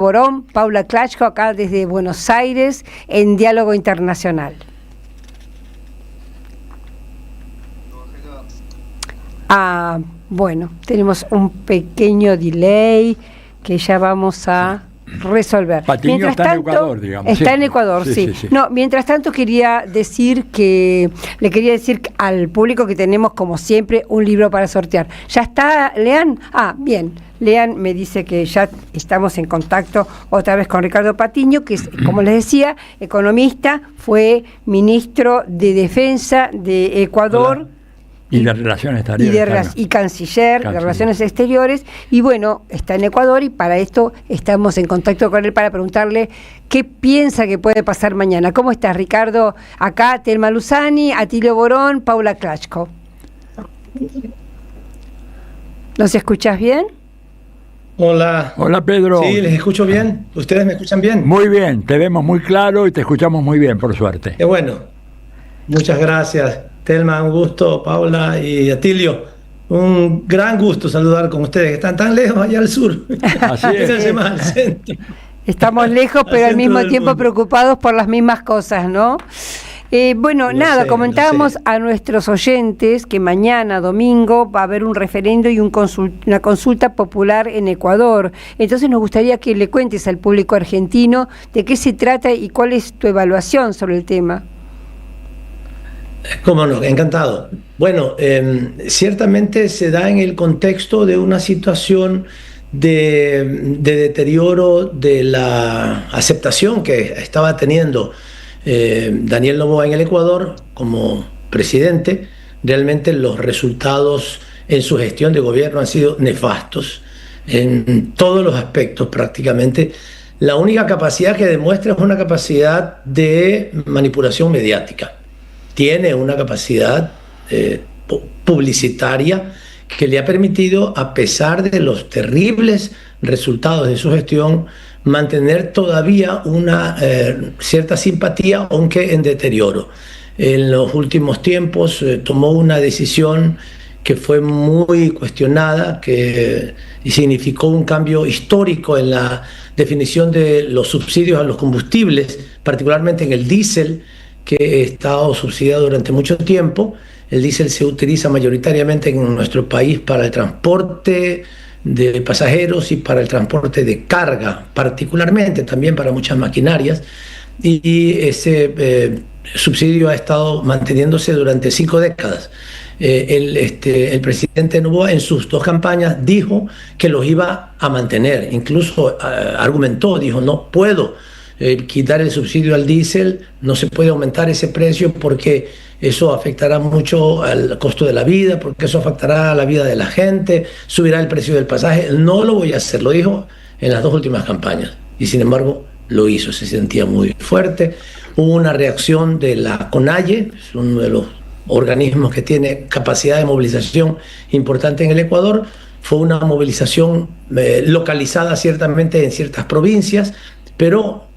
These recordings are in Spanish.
Borón, Paula Klachko, acá desde Buenos Aires, en Diálogo Internacional. Bueno, tenemos un pequeño delay que ya vamos a resolver. Patiño mientras está tanto, en Ecuador, digamos. Está en Ecuador, sí. No, mientras tanto le quería decir al público que tenemos, como siempre, un libro para sortear. ¿Ya está, Lean? Bien. Lean me dice que ya estamos en contacto otra vez con Ricardo Patiño, que es, como les decía, economista, fue ministro de Defensa de Ecuador. Hola. Y de Relaciones Exteriores. Y canciller de Relaciones Exteriores. Y bueno, está en Ecuador y para esto estamos en contacto con él para preguntarle qué piensa que puede pasar mañana. ¿Cómo estás, Ricardo? Acá, Telma Luzani, Atilio Borón, Paula Klachko. ¿Nos escuchás bien? Hola. Hola, Pedro. Sí, les escucho bien. ¿Ustedes me escuchan bien? Muy bien, te vemos muy claro y te escuchamos muy bien, por suerte. Qué bueno. Muchas gracias. Telma, un gusto, Paula y Atilio, un gran gusto saludar con ustedes, que están tan lejos allá al sur. Así es. Más al centro. Estamos lejos, pero al mismo tiempo preocupados por las mismas cosas, ¿no? Comentábamos a nuestros oyentes que mañana, domingo, va a haber un referendo y una consulta popular en Ecuador. Entonces nos gustaría que le cuentes al público argentino de qué se trata y cuál es tu evaluación sobre el tema. Cómo no, encantado. Bueno, ciertamente se da en el contexto de una situación de deterioro de la aceptación que estaba teniendo Daniel Noboa en el Ecuador como presidente. Realmente los resultados en su gestión de gobierno han sido nefastos en todos los aspectos prácticamente. La única capacidad que demuestra es una capacidad de manipulación mediática. Tiene una capacidad publicitaria que le ha permitido, a pesar de los terribles resultados de su gestión, mantener todavía una cierta simpatía, aunque en deterioro. En los últimos tiempos tomó una decisión que fue muy cuestionada, que significó un cambio histórico en la definición de los subsidios a los combustibles, particularmente en el diésel, que ha estado subsidiado durante mucho tiempo. El diésel se utiliza mayoritariamente en nuestro país para el transporte de pasajeros y para el transporte de carga, particularmente también para muchas maquinarias, y ese subsidio ha estado manteniéndose durante 5 décadas. El presidente Noboa en sus 2 campañas dijo que los iba a mantener, incluso argumentó, dijo, no puedo quitar el subsidio al diésel, no se puede aumentar ese precio porque eso afectará mucho al costo de la vida, porque eso afectará a la vida de la gente, subirá el precio del pasaje. No lo voy a hacer, lo dijo en las 2 últimas campañas y sin embargo lo hizo, se sentía muy fuerte. Hubo una reacción de la CONAIE, es uno de los organismos que tiene capacidad de movilización importante en el Ecuador. Fue una movilización localizada ciertamente en ciertas provincias, pero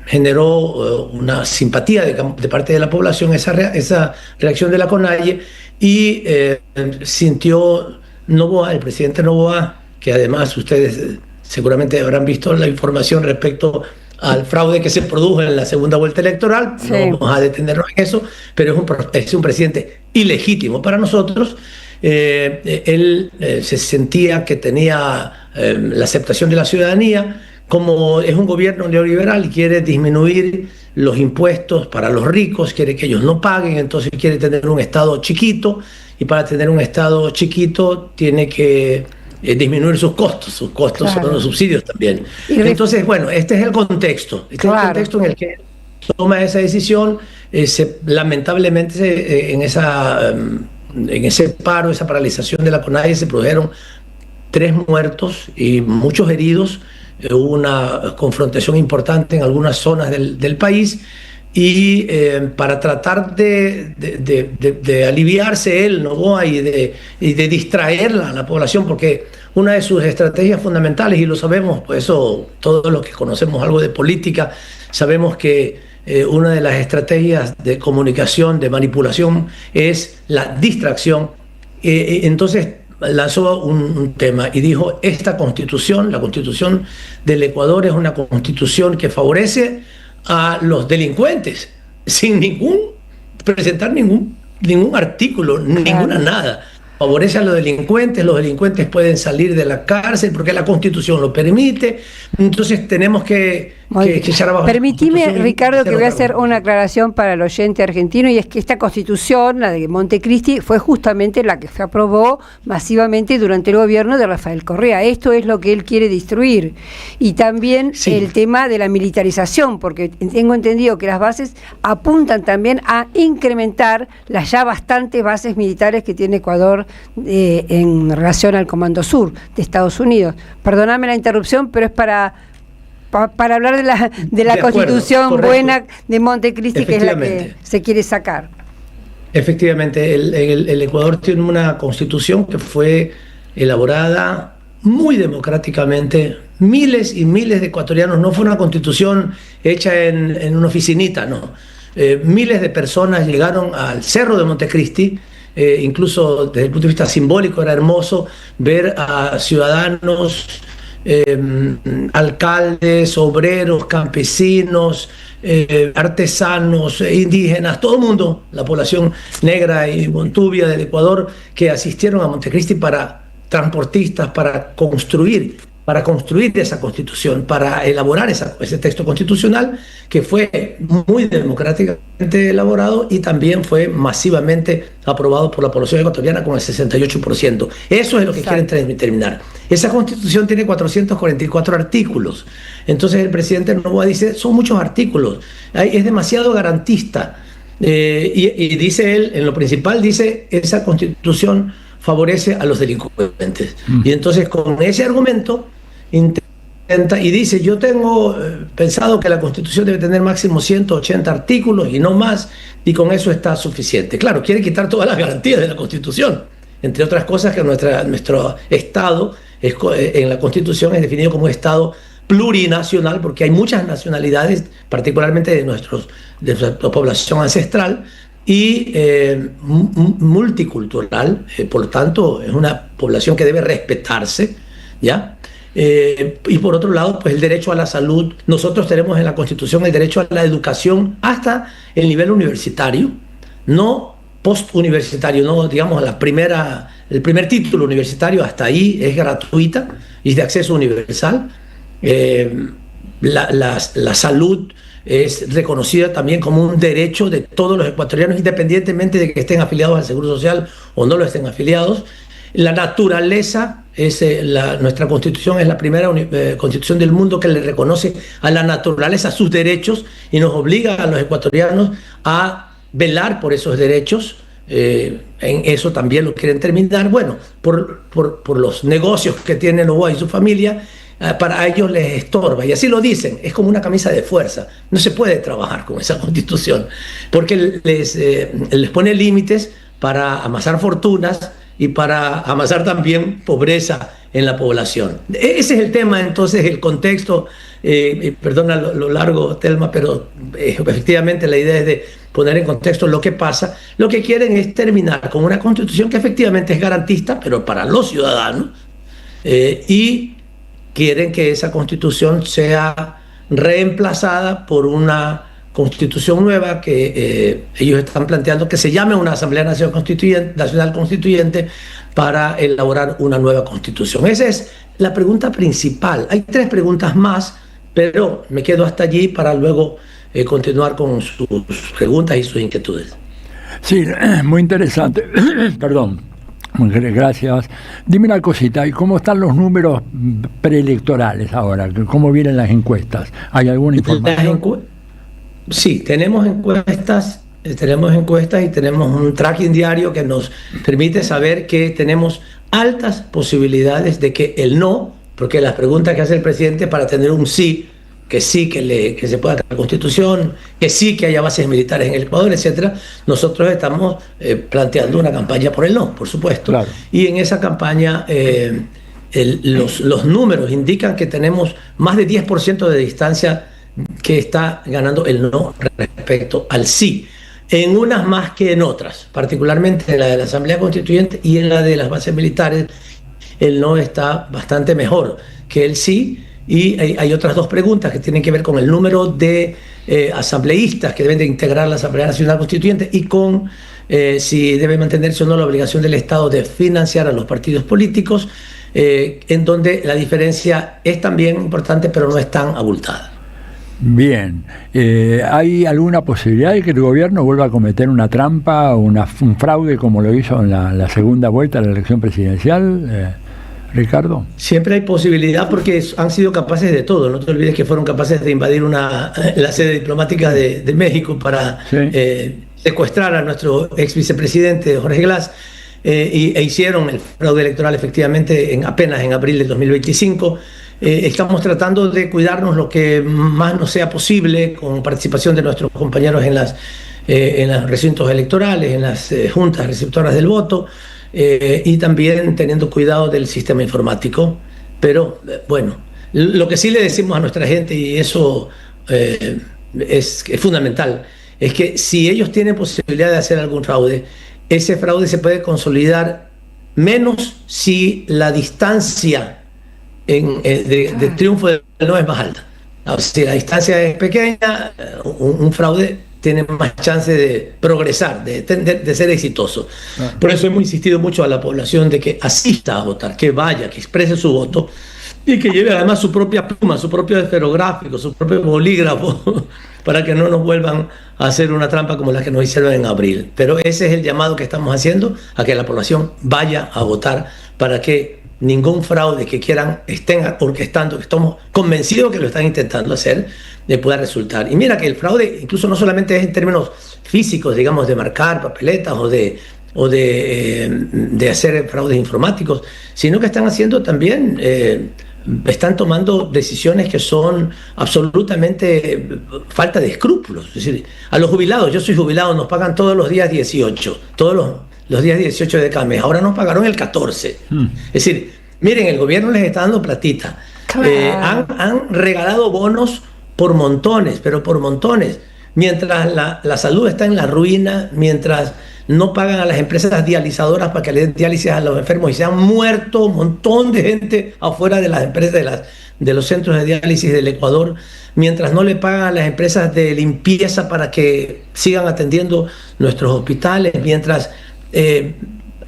generó una simpatía de parte de la población esa reacción de la CONAIE, y sintió Noboa, el presidente Noboa, que además ustedes seguramente habrán visto la información respecto al fraude que se produjo en la segunda vuelta electoral. Sí. No vamos a detenernos en eso, pero es un presidente ilegítimo para nosotros. Él se sentía que tenía la aceptación de la ciudadanía. Como es un gobierno neoliberal y quiere disminuir los impuestos para los ricos, quiere que ellos no paguen, entonces quiere tener un Estado chiquito, y para tener un Estado chiquito tiene que disminuir sus costos claro. Son los subsidios también. Entonces, bueno, este es el contexto, es el contexto en el que toma esa decisión. Lamentablemente en ese paro, esa paralización de la CONAIE se produjeron 3 muertos y muchos heridos. Hubo una confrontación importante en algunas zonas del país, y para tratar de aliviarse él, Noboa, y de distraer a la población, porque una de sus estrategias fundamentales, y lo sabemos, pues eso, todos los que conocemos algo de política, sabemos que una de las estrategias de comunicación, de manipulación, es la distracción. Entonces lanzó un tema y dijo, esta constitución, la constitución del Ecuador, es una constitución que favorece a los delincuentes, sin presentar ningún artículo, ninguna nada. Favorece a los delincuentes pueden salir de la cárcel porque la Constitución lo permite. Entonces tenemos que echar abajo. Permitime, Ricardo, que voy a hacer una aclaración para el oyente argentino, y es que esta Constitución, la de Montecristi, fue justamente la que se aprobó masivamente durante el gobierno de Rafael Correa. Esto es lo que él quiere destruir. Y también el tema de la militarización, porque tengo entendido que las bases apuntan también a incrementar las ya bastantes bases militares que tiene Ecuador en relación al Comando Sur de Estados Unidos. Perdóname la interrupción, pero es para hablar de la Constitución buena de Montecristi, que es la que se quiere sacar. Efectivamente, el Ecuador tiene una Constitución que fue elaborada muy democráticamente, miles y miles de ecuatorianos. No fue una Constitución hecha en una oficinita, no. Miles de personas llegaron al Cerro de Montecristi. Incluso desde el punto de vista simbólico era hermoso ver a ciudadanos, alcaldes, obreros, campesinos, artesanos, indígenas, todo el mundo, la población negra y montubia del Ecuador, que asistieron a Montecristi, para transportistas, para construir esa constitución, para elaborar ese texto constitucional, que fue muy democráticamente elaborado y también fue masivamente aprobado por la población ecuatoriana con el 68%. Eso es lo que quieren terminar. Esa constitución tiene 444 artículos. Entonces el presidente Noboa dice, son muchos artículos, es demasiado garantista. Y dice él, en lo principal, dice, esa constitución favorece a los delincuentes. Y entonces con ese argumento intenta y dice, yo tengo pensado que la Constitución debe tener máximo 180 artículos y no más, y con eso está suficiente. Claro, quiere quitar todas las garantías de la Constitución, entre otras cosas que nuestro Estado en la Constitución es definido como un Estado plurinacional, porque hay muchas nacionalidades, particularmente de nuestra población ancestral, y multicultural, por lo tanto es una población que debe respetarse, ¿ya? Y por otro lado, pues el derecho a la salud. Nosotros tenemos en la Constitución el derecho a la educación hasta el nivel universitario, no postuniversitario, no, digamos, el primer título universitario, hasta ahí es gratuita y es de acceso universal. La salud es reconocida también como un derecho de todos los ecuatorianos, independientemente de que estén afiliados al Seguro Social o no lo estén afiliados. La naturaleza, nuestra Constitución es la primera Constitución del mundo que le reconoce a la naturaleza sus derechos y nos obliga a los ecuatorianos a velar por esos derechos. En eso también lo quieren terminar, bueno, por los negocios que tienen Noboa y su familia. Para ellos les estorba, y así lo dicen, es como una camisa de fuerza. No se puede trabajar con esa Constitución, porque les pone límites para amasar fortunas y para amasar también pobreza en la población. Ese es el tema, entonces, el contexto. Perdona lo largo, Telma, pero efectivamente la idea es de poner en contexto lo que pasa. Lo que quieren es terminar con una Constitución que efectivamente es garantista, pero para los ciudadanos, y quieren que esa Constitución sea reemplazada por una Constitución nueva que ellos están planteando, que se llame una Asamblea Nacional Constituyente para elaborar una nueva Constitución. Esa es la pregunta principal. Hay 3 preguntas más, pero me quedo hasta allí para luego continuar con sus preguntas y sus inquietudes. Sí, muy interesante. Perdón. Gracias. Dime una cosita, ¿y cómo están los números preelectorales ahora? ¿Cómo vienen las encuestas? ¿Hay alguna información? Sí, tenemos encuestas y tenemos un tracking diario que nos permite saber que tenemos altas posibilidades de que el no, porque las preguntas que hace el presidente para tener un sí, que se pueda crear la Constitución, que sí que haya bases militares en el Ecuador, etcétera. Nosotros estamos planteando una campaña por el no, por supuesto. Claro. Y en esa campaña los números indican que tenemos más de 10% de distancia que está ganando el no respecto al sí. en unas más que en otras, particularmente en la de la Asamblea Constituyente y en la de las bases militares. El no está bastante mejor que el sí, y hay otras dos preguntas que tienen que ver con el número de asambleístas que deben de integrar la Asamblea Nacional Constituyente y con si debe mantenerse o no la obligación del Estado de financiar a los partidos políticos, en donde la diferencia es también importante, pero no es tan abultada. Bien, ¿hay alguna posibilidad de que el gobierno vuelva a cometer una trampa o un fraude como lo hizo en la segunda vuelta de la elección presidencial, Ricardo? Siempre hay posibilidad porque han sido capaces de todo. No te olvides que fueron capaces de invadir la sede diplomática de México para secuestrar a nuestro ex vicepresidente Jorge Glass, e hicieron el fraude electoral efectivamente apenas en abril de 2025. Estamos tratando de cuidarnos lo que más nos sea posible con participación de nuestros compañeros en los recintos electorales, en las juntas receptoras del voto, y también teniendo cuidado del sistema informático. Pero bueno, lo que sí le decimos a nuestra gente, y eso es fundamental, es que si ellos tienen posibilidad de hacer algún fraude, ese fraude se puede consolidar menos si la distancia de triunfo del no es más alta. Si la distancia es pequeña, un fraude tiene más chance de progresar, de ser exitoso. Por eso hemos insistido mucho a la población de que asista a votar, que vaya, que exprese su voto y que lleve además su propia pluma, su propio esferográfico, su propio bolígrafo, para que no nos vuelvan a hacer una trampa como la que nos hicieron en abril. Pero ese es el llamado que estamos haciendo, a que la población vaya a votar para que ningún fraude que estén orquestando, que estamos convencidos que lo están intentando hacer, pueda resultar. Y mira que el fraude incluso no solamente es en términos físicos, digamos, de marcar papeletas o de hacer fraudes informáticos, sino que están haciendo también, están tomando decisiones que son absolutamente falta de escrúpulos. Es decir, a los jubilados, yo soy jubilado, nos pagan todos los días 18, todos los días 18 de cada mes. Ahora nos pagaron el 14. Es decir, miren, el gobierno les está dando platita. Claro. Han regalado bonos por montones, pero por montones. Mientras la salud está en la ruina, mientras no pagan a las empresas dializadoras para que le den diálisis a los enfermos, y se han muerto un montón de gente afuera de las empresas de los centros de diálisis del Ecuador, mientras no le pagan a las empresas de limpieza para que sigan atendiendo nuestros hospitales, mientras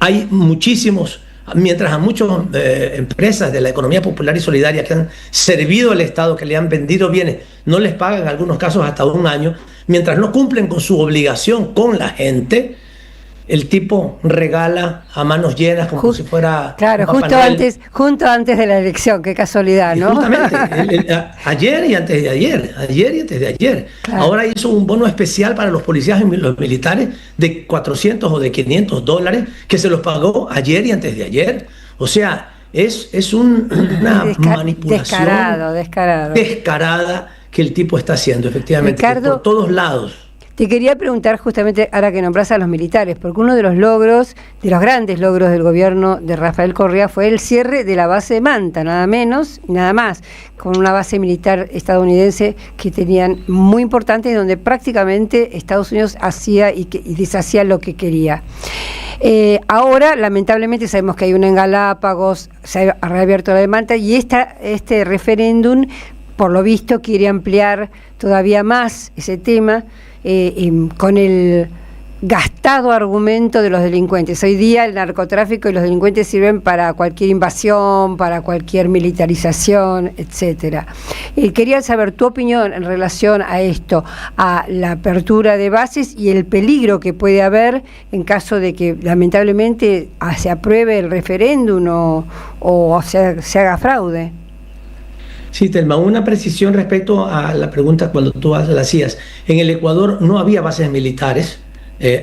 hay muchísimos, mientras a muchas empresas de la economía popular y solidaria que han servido al Estado, que le han vendido bienes, no les pagan en algunos casos hasta un año, mientras no cumplen con su obligación con la gente, el tipo regala a manos llenas como si fuera... Claro, justo antes de la elección, qué casualidad, ¿no? Justamente, ayer y antes de ayer. Claro. Ahora hizo un bono especial para los policías y los militares de 400 o de 500 dólares que se los pagó ayer y antes de ayer. O sea, es una manipulación descarada que el tipo está haciendo, efectivamente, Ricardo, por todos lados. Te quería preguntar justamente, ahora que nombras a los militares, porque uno de los grandes logros del gobierno de Rafael Correa fue el cierre de la base de Manta, nada menos y nada más, con una base militar estadounidense que tenían muy importante, donde prácticamente Estados Unidos hacía y deshacía lo que quería. Ahora, lamentablemente, sabemos que hay una en Galápagos, se ha reabierto la de Manta, y este referéndum, por lo visto, quiere ampliar todavía más ese tema, con el gastado argumento de los delincuentes. Hoy día el narcotráfico y los delincuentes sirven para cualquier invasión, para cualquier militarización, etcétera. Quería saber tu opinión en relación a esto, a la apertura de bases y el peligro que puede haber en caso de que lamentablemente se apruebe el referéndum o se haga fraude. Sí, Telma, una precisión respecto a la pregunta cuando tú la hacías. En el Ecuador no había bases militares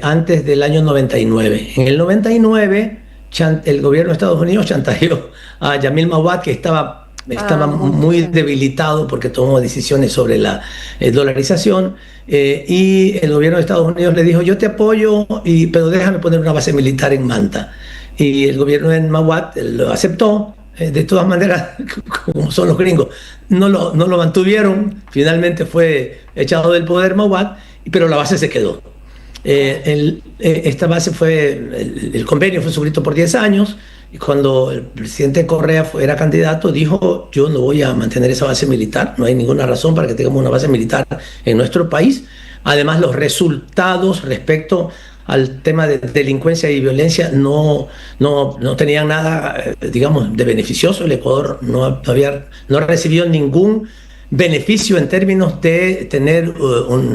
antes del año 99. En el 99, el gobierno de Estados Unidos chantajeó a Yamil Mahuad, que estaba muy debilitado porque tomó decisiones sobre la dolarización, y el gobierno de Estados Unidos le dijo: yo te apoyo, pero déjame poner una base militar en Manta. Y el gobierno de Mahuad lo aceptó. De todas maneras, como son los gringos, no lo mantuvieron. Finalmente fue echado del poder Mahuad, pero la base se quedó. Esta base el convenio fue suscrito por 10 años, y cuando el presidente Correa era candidato, dijo: yo no voy a mantener esa base militar, no hay ninguna razón para que tengamos una base militar en nuestro país. Además, los resultados respecto al tema de delincuencia y violencia no tenían nada, digamos, de beneficioso. El Ecuador no recibió ningún beneficio en términos de tener,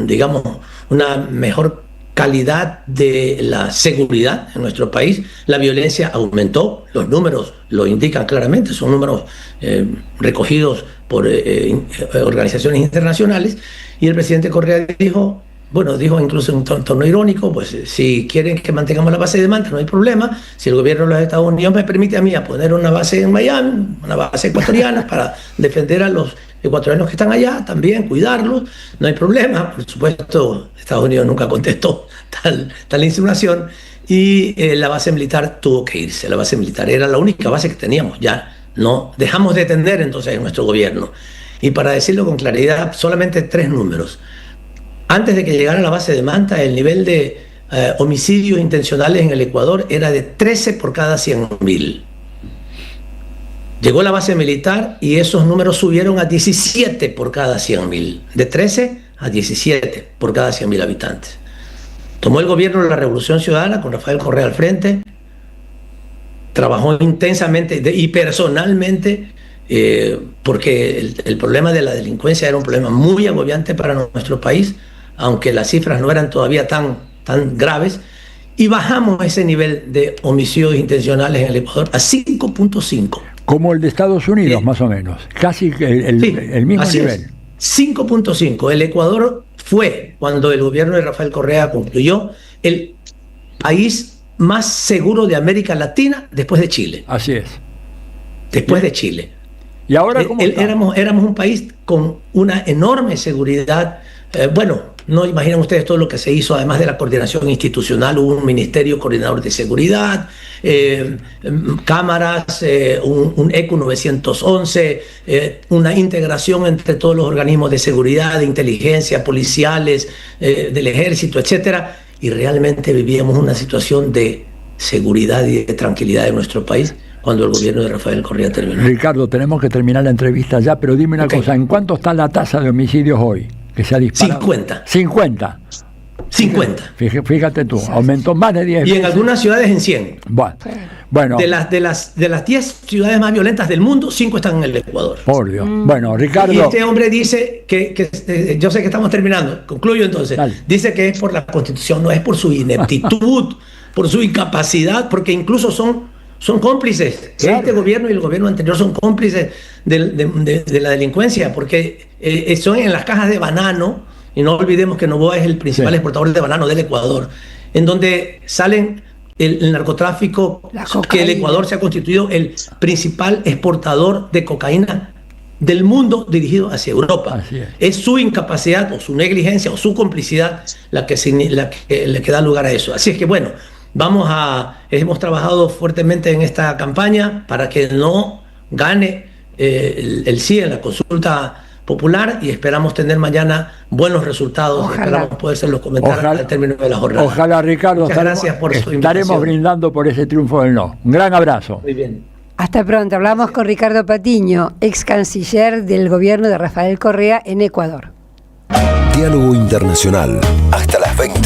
digamos, una mejor calidad de la seguridad en nuestro país. La violencia aumentó, los números lo indican claramente, son números recogidos por organizaciones internacionales, y el presidente Correa dijo incluso en un tono irónico: pues si quieren que mantengamos la base de Manta, no hay problema. Si el gobierno de los Estados Unidos me permite a mí poner una base en Miami, una base ecuatoriana, para defender a los ecuatorianos que están allá, también cuidarlos, no hay problema. Por supuesto, Estados Unidos nunca contestó tal insinuación, y la base militar tuvo que irse. La base militar era la única base que teníamos, ya no dejamos de tener entonces en nuestro gobierno. Y para decirlo con claridad, solamente 3 números. Antes de que llegara la base de Manta, el nivel de homicidios intencionales en el Ecuador era de 13 por cada 100.000. Llegó la base militar y esos números subieron a 17 por cada 100.000. De 13 a 17 por cada 100.000 habitantes. Tomó el gobierno de la Revolución Ciudadana con Rafael Correa al frente. Trabajó intensamente y personalmente, porque el problema de la delincuencia era un problema muy agobiante para nuestro país, aunque las cifras no eran todavía tan graves, y bajamos ese nivel de homicidios intencionales en el Ecuador a 5.5. Como el de Estados Unidos, más o menos, casi el mismo nivel. 5.5. El Ecuador fue, cuando el gobierno de Rafael Correa concluyó, el país más seguro de América Latina después de Chile. Así es. Después de Chile. ¿Y ahora cómo está? Éramos un país con una enorme seguridad. No imaginan ustedes todo lo que se hizo, además de la coordinación institucional. Hubo un ministerio coordinador de seguridad, cámaras, un ECU 911, una integración entre todos los organismos de seguridad, de inteligencia, policiales, del ejército, etcétera. Y realmente vivíamos una situación de seguridad y de tranquilidad en nuestro país cuando el gobierno de Rafael Correa terminó. Ricardo, tenemos que terminar la entrevista ya, pero dime una cosa: ¿en cuánto está la tasa de homicidios hoy? Que se ha disparado. 50. 50. Fíjate tú, aumentó más de 10 veces. Y en algunas ciudades en 100. Bueno. De las 10 ciudades más violentas del mundo, 5 están en el Ecuador. Por Dios. Bueno, Ricardo. Y este hombre dice que yo sé que estamos terminando, concluyo entonces. Dale. Dice que es por la Constitución, no es por su ineptitud, por su incapacidad, porque incluso son cómplices. Claro. Este gobierno y el gobierno anterior son cómplices de la delincuencia, porque son en las cajas de banano, y no olvidemos que Noboa es el principal exportador de banano del Ecuador, en donde salen el narcotráfico, que el Ecuador se ha constituido el principal exportador de cocaína del mundo dirigido hacia Europa. Es su incapacidad o su negligencia o su complicidad la que le da lugar a eso. Así es que bueno, hemos trabajado fuertemente en esta campaña para que no gane el sí en la consulta popular, y esperamos tener mañana buenos resultados. Ojalá. Esperamos poder hacerlos comentar al término de la jornada. Ojalá, Ricardo. Muchas gracias por su invitación. Estaremos brindando por ese triunfo del no. Un gran abrazo. Muy bien. Hasta pronto. Hablamos con Ricardo Patiño, ex canciller del gobierno de Rafael Correa en Ecuador. Diálogo Internacional. Hasta las 20.